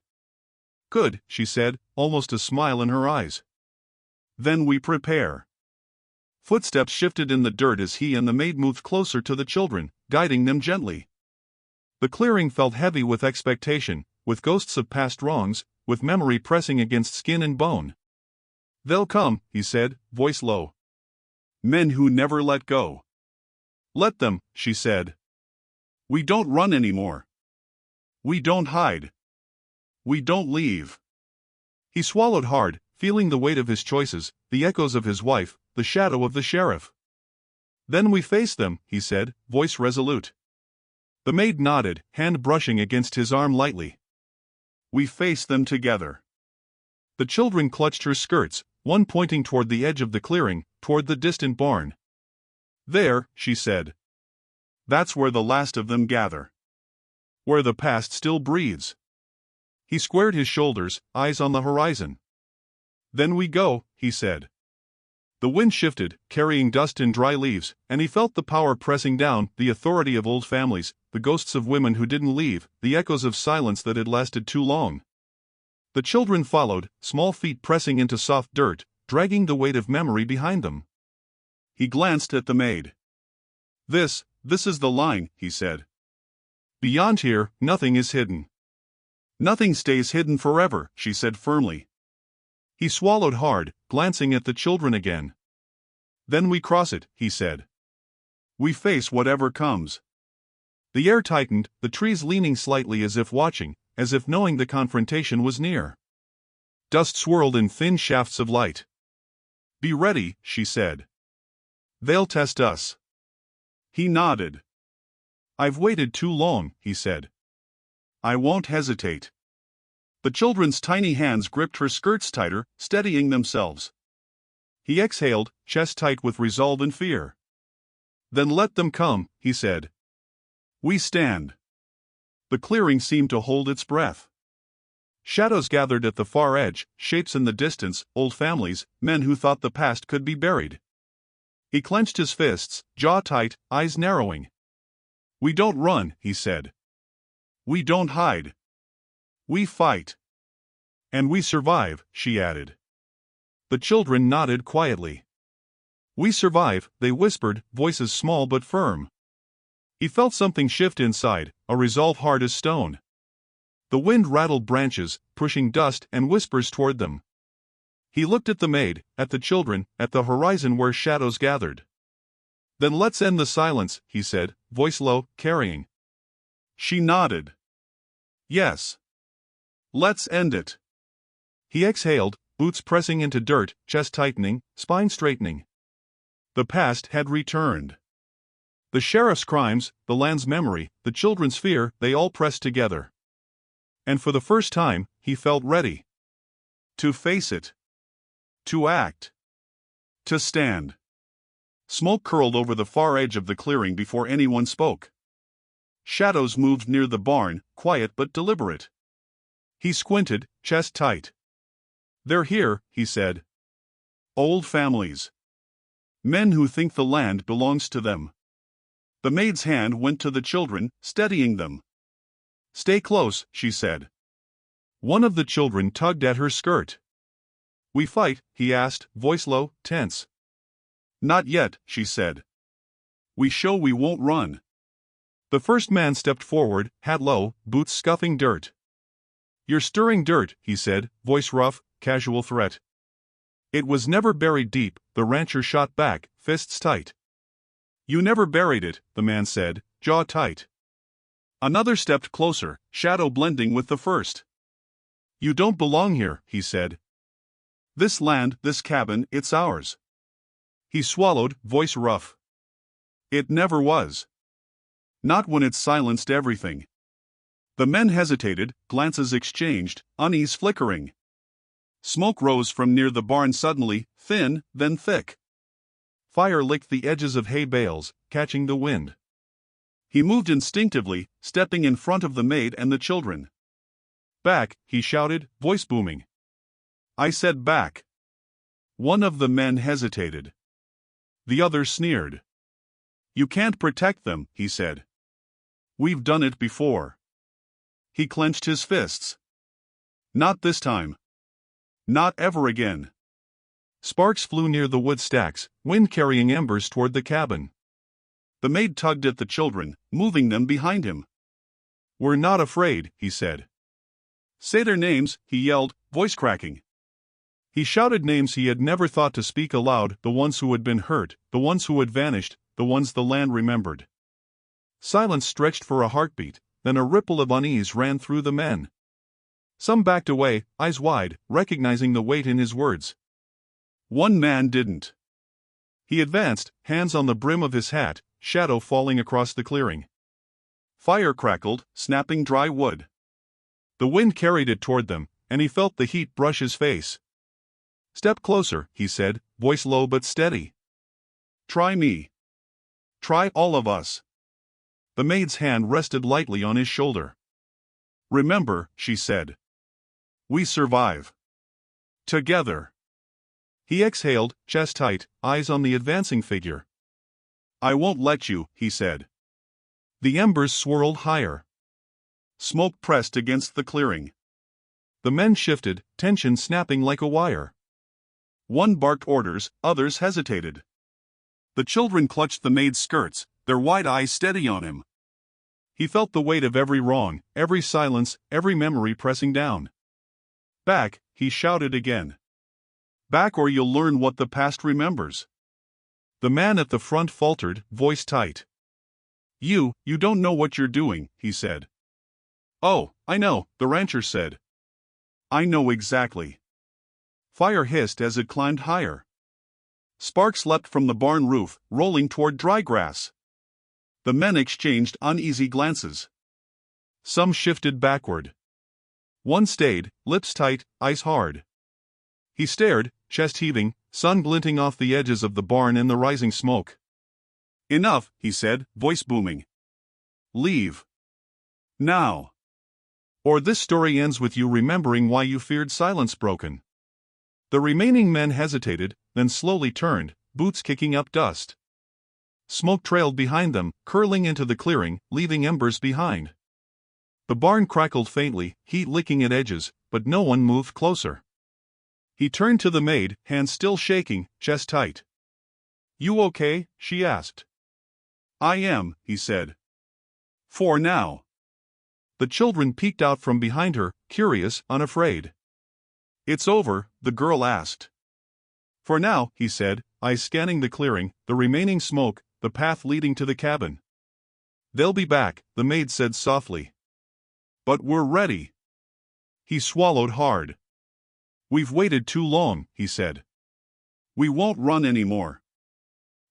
Good, she said, almost a smile in her eyes. Then we prepare. Footsteps shifted in the dirt as he and the maid moved closer to the children, guiding them gently. The clearing felt heavy with expectation, with ghosts of past wrongs, with memory pressing against skin and bone. They'll come, he said, voice low. Men who never let go. Let them, she said. We don't run anymore. We don't hide. We don't leave. He swallowed hard, feeling the weight of his choices, the echoes of his wife, the shadow of the sheriff. Then we face them, he said, voice resolute. The maid nodded, hand brushing against his arm lightly. We face them together. The children clutched her skirts, one pointing toward the edge of the clearing, toward the distant barn. There, she said. That's where the last of them gather. Where the past still breathes. He squared his shoulders, eyes on the horizon. Then we go, he said. The wind shifted, carrying dust and dry leaves, and he felt the power pressing down, the authority of old families, the ghosts of women who didn't leave, the echoes of silence that had lasted too long. The children followed, small feet pressing into soft dirt, dragging the weight of memory behind them. He glanced at the maid. This is the line, he said. Beyond here, nothing is hidden. Nothing stays hidden forever, she said firmly. He swallowed hard, glancing at the children again. Then we cross it, he said. We face whatever comes. The air tightened, the trees leaning slightly as if watching, as if knowing the confrontation was near. Dust swirled in thin shafts of light. Be ready, she said. They'll test us. He nodded. I've waited too long, he said. I won't hesitate. The children's tiny hands gripped her skirts tighter, steadying themselves. He exhaled, chest tight with resolve and fear. Then let them come, he said. We stand. The clearing seemed to hold its breath. Shadows gathered at the far edge, shapes in the distance, old families, men who thought the past could be buried. He clenched his fists, jaw tight, eyes narrowing. We don't run, he said. We don't hide. We fight. And we survive, she added. The children nodded quietly. We survive, they whispered, voices small but firm. He felt something shift inside, a resolve hard as stone. The wind rattled branches, pushing dust and whispers toward them. He looked at the maid, at the children, at the horizon where shadows gathered. Then let's end the silence, he said, voice low, carrying. She nodded. Yes. Let's end it. He exhaled, boots pressing into dirt, chest tightening, spine straightening. The past had returned. The sheriff's crimes, the land's memory, the children's fear, they all pressed together. And for the first time, he felt ready. To face it. To act. To stand. Smoke curled over the far edge of the clearing before anyone spoke. Shadows moved near the barn, quiet but deliberate. He squinted, chest tight. They're here, he said. Old families. Men who think the land belongs to them. The maid's hand went to the children, steadying them. Stay close, she said. One of the children tugged at her skirt. We fight, he asked, voice low, tense. Not yet, she said. We show we won't run. The first man stepped forward, hat low, boots scuffing dirt. You're stirring dirt, he said, voice rough, casual threat. It was never buried deep, the rancher shot back, fists tight. You never buried it, the man said, jaw tight. Another stepped closer, shadow blending with the first. You don't belong here, he said. This land, this cabin, it's ours. He swallowed, voice rough. It never was. Not when it silenced everything. The men hesitated, glances exchanged, unease flickering. Smoke rose from near the barn suddenly, thin, then thick. Fire licked the edges of hay bales, catching the wind. He moved instinctively, stepping in front of the maid and the children. Back, he shouted, voice booming. I said back. One of the men hesitated. The other sneered. You can't protect them, he said. We've done it before. He clenched his fists. Not this time. Not ever again. Sparks flew near the wood stacks, wind carrying embers toward the cabin. The maid tugged at the children, moving them behind him. We're not afraid, he said. Say their names, he yelled, voice cracking. He shouted names he had never thought to speak aloud, the ones who had been hurt, the ones who had vanished, the ones the land remembered. Silence stretched for a heartbeat, then a ripple of unease ran through the men. Some backed away, eyes wide, recognizing the weight in his words. One man didn't. He advanced, hands on the brim of his hat, shadow falling across the clearing. Fire crackled, snapping dry wood. The wind carried it toward them, and he felt the heat brush his face. Step closer, he said, voice low but steady. Try me. Try all of us. The maid's hand rested lightly on his shoulder. Remember, she said. We survive. Together. He exhaled, chest tight, eyes on the advancing figure. I won't let you, he said. The embers swirled higher. Smoke pressed against the clearing. The men shifted, tension snapping like a wire. One barked orders, others hesitated. The children clutched the maid's skirts, their wide eyes steady on him. He felt the weight of every wrong, every silence, every memory pressing down. Back, he shouted again. Back or you'll learn what the past remembers. The man at the front faltered, voice tight. You don't know what you're doing, he said. Oh, I know, the rancher said. I know exactly. Fire hissed as it climbed higher. Sparks leapt from the barn roof, rolling toward dry grass. The men exchanged uneasy glances. Some shifted backward. One stayed, lips tight, eyes hard. He stared, chest heaving, sun glinting off the edges of the barn in the rising smoke. Enough, he said, voice booming. Leave. Now. Or this story ends with you remembering why you feared silence broken. The remaining men hesitated, then slowly turned, boots kicking up dust. Smoke trailed behind them, curling into the clearing, leaving embers behind. The barn crackled faintly, heat licking at edges, but no one moved closer. He turned to the maid, hands still shaking, chest tight. You okay? She asked. I am, he said. For now. The children peeked out from behind her, curious, unafraid. It's over, the girl asked. For now, he said, eyes scanning the clearing, the remaining smoke, the path leading to the cabin. They'll be back, the maid said softly. But we're ready. He swallowed hard. We've waited too long, he said. We won't run anymore.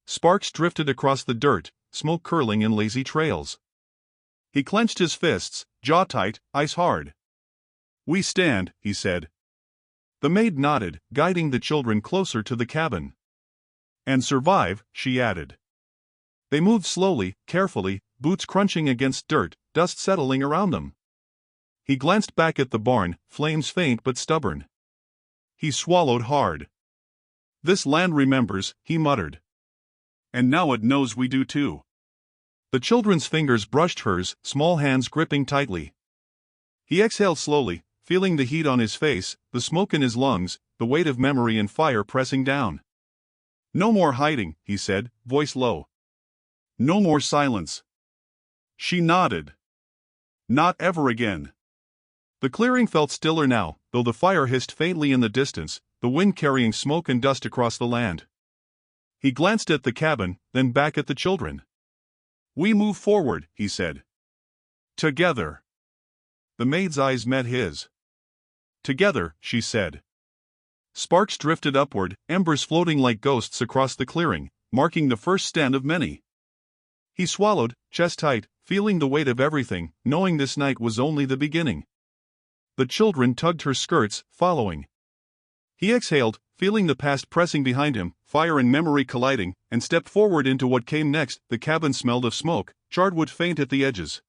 Sparks drifted across the dirt, smoke curling in lazy trails. He clenched his fists, jaw tight, ice hard. We stand, he said. The maid nodded, guiding the children closer to the cabin. And survive, she added. They moved slowly, carefully, boots crunching against dirt, dust settling around them. He glanced back at the barn, flames faint but stubborn. He swallowed hard. This land remembers, he muttered. And now it knows we do too. The children's fingers brushed hers, small hands gripping tightly. He exhaled slowly, feeling the heat on his face, the smoke in his lungs, the weight of memory and fire pressing down. No more hiding, he said, voice low. No more silence. She nodded. Not ever again. The clearing felt stiller now, though the fire hissed faintly in the distance, the wind carrying smoke and dust across the land. He glanced at the cabin, then back at the children. We move forward, he said. Together. The maid's eyes met his. Together, she said. Sparks drifted upward, embers floating like ghosts across the clearing, marking the first stand of many. He swallowed, chest tight, feeling the weight of everything, knowing this night was only the beginning. The children tugged her skirts, following. He exhaled, feeling the past pressing behind him, fire and memory colliding, and stepped forward into what came next. The cabin smelled of smoke, charred wood faint at the edges.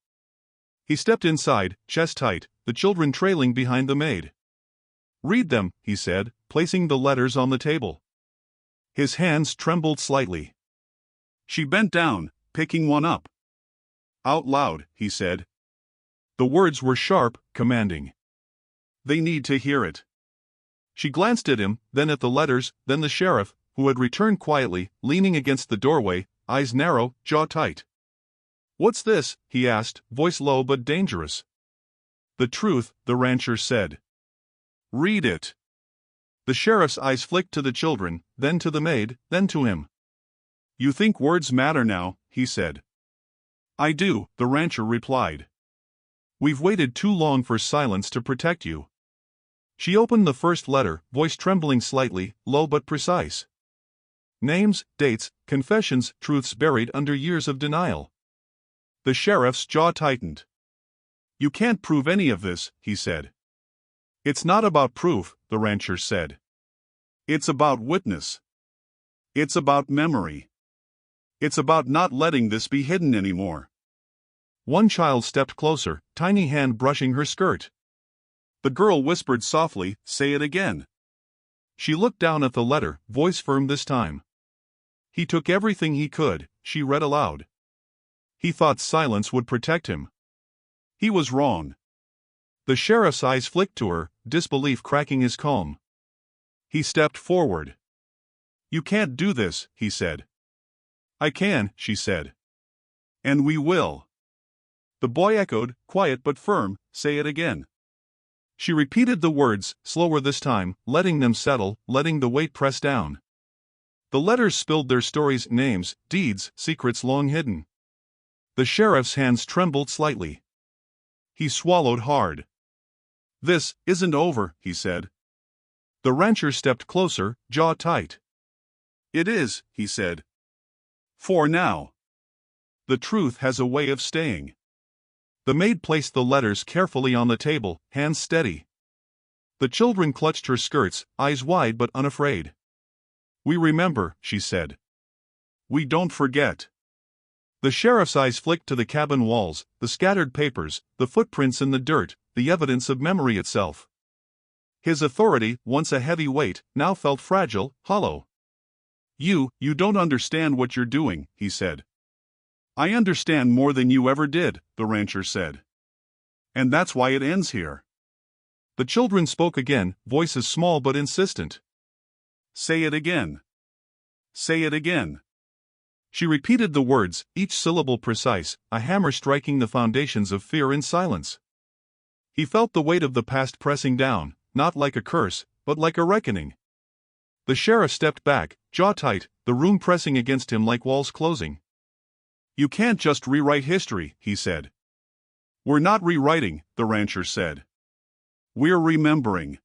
He stepped inside, chest tight, the children trailing behind the maid. "Read them," he said, placing the letters on the table. His hands trembled slightly. She bent down, picking one up. "Out loud," he said. The words were sharp, commanding. "They need to hear it." She glanced at him, then at the letters, then the sheriff, who had returned quietly, leaning against the doorway, eyes narrow, jaw tight. "What's this?" he asked, voice low but dangerous. "The truth," the rancher said. "Read it." The sheriff's eyes flicked to the children, then to the maid, then to him. "You think words matter now," he said. "I do," the rancher replied. "We've waited too long for silence to protect you." She opened the first letter, voice trembling slightly, low but precise. Names, dates, confessions, truths buried under years of denial. The sheriff's jaw tightened. "You can't prove any of this," he said. "It's not about proof," the rancher said. "It's about witness. It's about memory. It's about not letting this be hidden anymore." One child stepped closer, tiny hand brushing her skirt. The girl whispered softly, "Say it again." She looked down at the letter, voice firm this time. "He took everything he could," she read aloud. "He thought silence would protect him. He was wrong." The sheriff's eyes flicked to her, disbelief cracking his calm. He stepped forward. "You can't do this," he said. "I can," she said. "And we will." The boy echoed, quiet but firm, "Say it again." She repeated the words, slower this time, letting them settle, letting the weight press down. The letters spilled their stories, names, deeds, secrets long hidden. The sheriff's hands trembled slightly. He swallowed hard. "This isn't over," he said. The rancher stepped closer, jaw tight. "It is," he said. "For now. The truth has a way of staying." The maid placed the letters carefully on the table, hands steady. The children clutched her skirts, eyes wide but unafraid. "We remember," she said. "We don't forget." The sheriff's eyes flicked to the cabin walls, the scattered papers, the footprints in the dirt, the evidence of memory itself. His authority, once a heavy weight, now felt fragile, hollow. You don't understand what you're doing," he said. "I understand more than you ever did," the rancher said. "And that's why it ends here." The children spoke again, voices small but insistent. "Say it again. Say it again." She repeated the words, each syllable precise, a hammer striking the foundations of fear in silence. He felt the weight of the past pressing down, not like a curse, but like a reckoning. The sheriff stepped back, jaw tight, the room pressing against him like walls closing. "You can't just rewrite history," he said. "We're not rewriting," the rancher said. "We're remembering.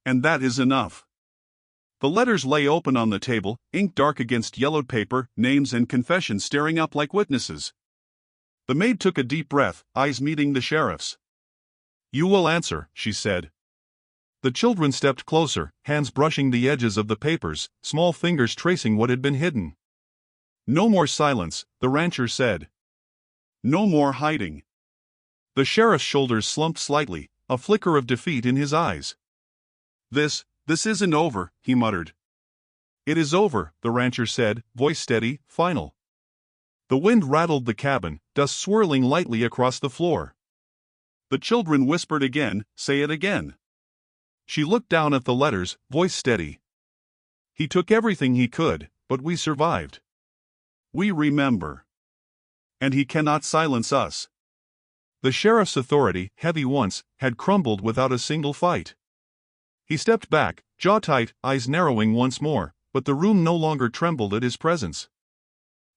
And that is enough." The letters lay open on the table, ink dark against yellowed paper, names and confessions staring up like witnesses. The maid took a deep breath, eyes meeting the sheriff's. "You will answer," she said. The children stepped closer, hands brushing the edges of the papers, small fingers tracing what had been hidden. "No more silence," the rancher said. "No more hiding." The sheriff's shoulders slumped slightly, a flicker of defeat in his eyes. This isn't over," he muttered. "It is over," the rancher said, voice steady, final. The wind rattled the cabin, dust swirling lightly across the floor. The children whispered again, "Say it again." She looked down at the letters, voice steady. "He took everything he could, but we survived. We remember. And he cannot silence us." The sheriff's authority, heavy once, had crumbled without a single fight. He stepped back, jaw tight, eyes narrowing once more, but the room no longer trembled at his presence.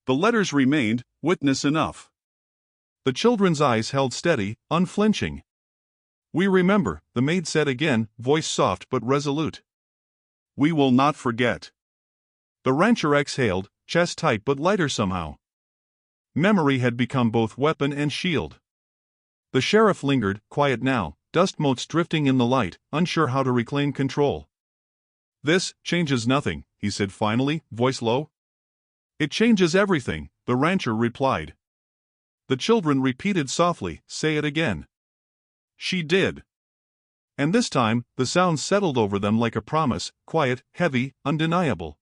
The letters remained, witness enough. The children's eyes held steady, unflinching. "We remember," the maid said again, voice soft but resolute. "We will not forget." The rancher exhaled, chest tight but lighter somehow. Memory had become both weapon and shield. The sheriff lingered, quiet now, dust motes drifting in the light, unsure how to reclaim control. "This changes nothing," he said finally, voice low. "It changes everything," the rancher replied. The children repeated softly, "Say it again." She did. And this time, the sound settled over them like a promise, quiet, heavy, undeniable.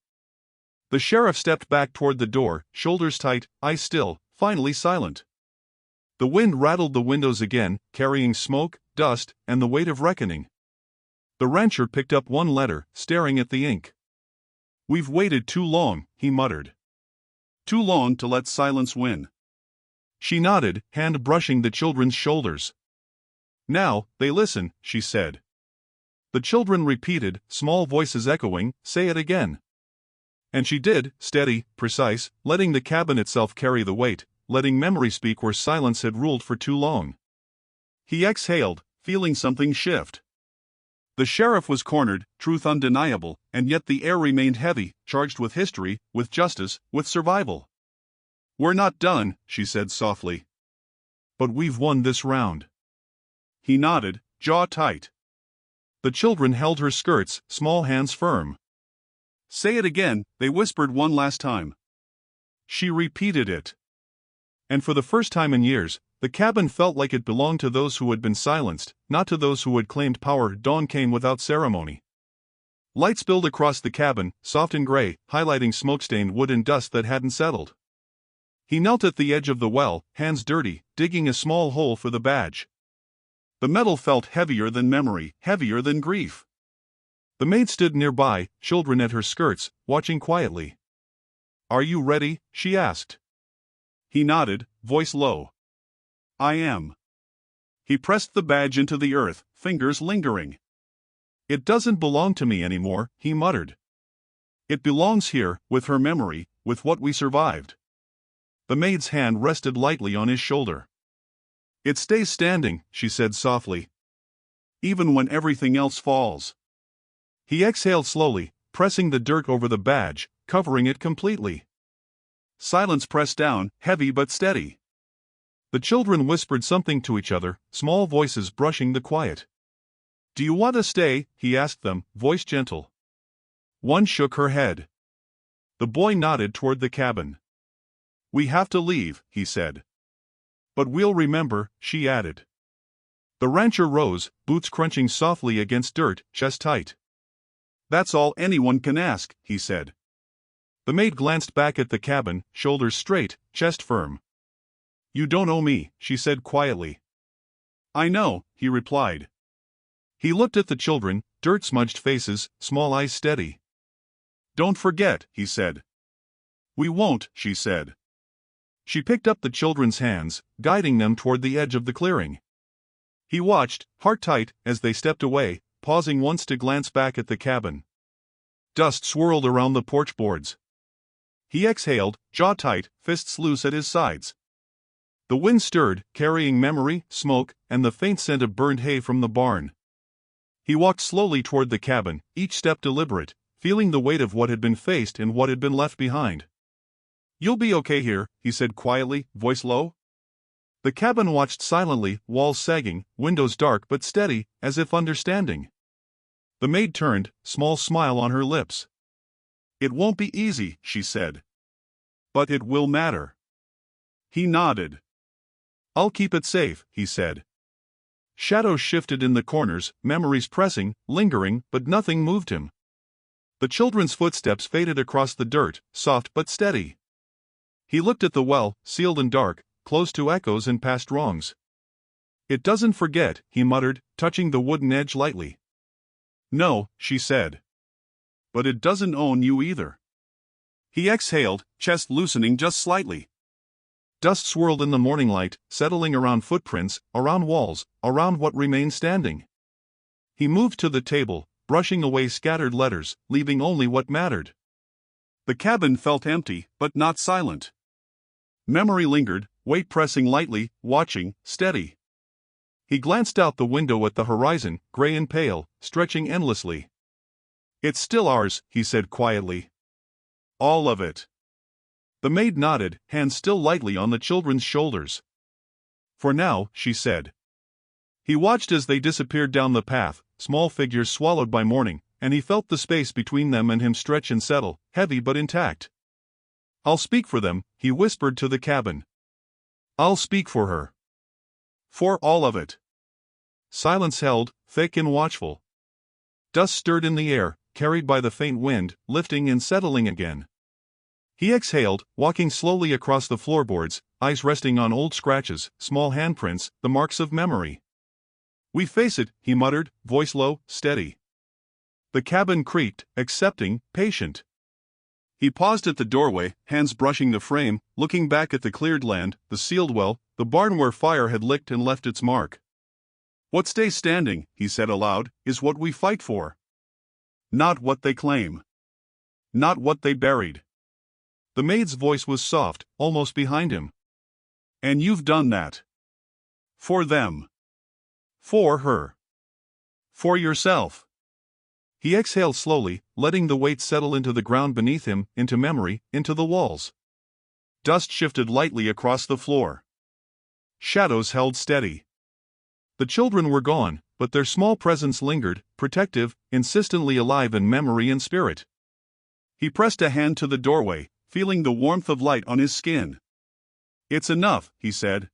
The sheriff stepped back toward the door, shoulders tight, eyes still, finally silent. The wind rattled the windows again, carrying smoke, dust, and the weight of reckoning. The rancher picked up one letter, staring at the ink. "We've waited too long," he muttered. "Too long to let silence win." She nodded, hand brushing the children's shoulders. "Now, they listen," she said. The children repeated, small voices echoing, "Say it again." And she did, steady, precise, letting the cabin itself carry the weight, letting memory speak where silence had ruled for too long. He exhaled, feeling something shift. The sheriff was cornered, truth undeniable, and yet the air remained heavy, charged with history, with justice, with survival. "We're not done," she said softly. "But we've won this round." He nodded, jaw tight. The children held her skirts, small hands firm. "Say it again," they whispered one last time. She repeated it. And for the first time in years, the cabin felt like it belonged to those who had been silenced, not to those who had claimed power. Dawn came without ceremony. Light spilled across the cabin, soft and gray, highlighting smoke-stained wood and dust that hadn't settled. He knelt at the edge of the well, hands dirty, digging a small hole for the badge. The metal felt heavier than memory, heavier than grief. The maid stood nearby, children at her skirts, watching quietly. "Are you ready?" she asked. He nodded, voice low. "I am." He pressed the badge into the earth, fingers lingering. "It doesn't belong to me anymore," he muttered. "It belongs here, with her memory, with what we survived." The maid's hand rested lightly on his shoulder. "It stays standing," she said softly. "Even when everything else falls." He exhaled slowly, pressing the dirt over the badge, covering it completely. Silence pressed down, heavy but steady. The children whispered something to each other, small voices brushing the quiet. "Do you want to stay?" he asked them, voice gentle. One shook her head. The boy nodded toward the cabin. "We have to leave," he said. "But we'll remember," she added. The rancher rose, boots crunching softly against dirt, chest tight. "That's all anyone can ask," he said. The maid glanced back at the cabin, shoulders straight, chest firm. "You don't owe me," she said quietly. "I know," he replied. He looked at the children, dirt-smudged faces, small eyes steady. "Don't forget," he said. "We won't," she said. She picked up the children's hands, guiding them toward the edge of the clearing. He watched, heart tight, as they stepped away, pausing once to glance back at the cabin. Dust swirled around the porch boards. He exhaled, jaw tight, fists loose at his sides. The wind stirred, carrying memory, smoke, and the faint scent of burned hay from the barn. He walked slowly toward the cabin, each step deliberate, feeling the weight of what had been faced and what had been left behind. "You'll be okay here," he said quietly, voice low. The cabin watched silently, walls sagging, windows dark but steady, as if understanding. The maid turned, small smile on her lips. "It won't be easy," she said. "But it will matter." He nodded. "I'll keep it safe," he said. Shadows shifted in the corners, memories pressing, lingering, but nothing moved him. The children's footsteps faded across the dirt, soft but steady. He looked at the well, sealed and dark, close to echoes and past wrongs. "It doesn't forget," he muttered, touching the wooden edge lightly. "No," she said. "But it doesn't own you either." He exhaled, chest loosening just slightly. Dust swirled in the morning light, settling around footprints, around walls, around what remained standing. He moved to the table, brushing away scattered letters, leaving only what mattered. The cabin felt empty, but not silent. Memory lingered, weight pressing lightly, watching, steady. He glanced out the window at the horizon, gray and pale, stretching endlessly. "It's still ours," he said quietly. "All of it." The maid nodded, hands still lightly on the children's shoulders. "For now," she said. He watched as they disappeared down the path, small figures swallowed by morning, and he felt the space between them and him stretch and settle, heavy but intact. "I'll speak for them," he whispered to the cabin. I'll speak for her. For all of it. Silence held, thick and watchful. Dust stirred in the air, carried by the faint wind, lifting and settling again. He exhaled, walking slowly across the floorboards, eyes resting on old scratches, small handprints, the marks of memory. We face it, he muttered, voice low, steady. The cabin creaked, accepting, patient. He paused at the doorway, hands brushing the frame, looking back at the cleared land, the sealed well, the barn where fire had licked and left its mark. What stays standing, he said aloud, is what we fight for. Not what they claim. Not what they buried. The maid's voice was soft, almost behind him. And you've done that. For them. For her. For yourself. He exhaled slowly, letting the weight settle into the ground beneath him, into memory, into the walls. Dust shifted lightly across the floor. Shadows held steady. The children were gone, but their small presence lingered, protective, insistently alive in memory and spirit. He pressed a hand to the doorway, feeling the warmth of light on his skin. It's enough, he said.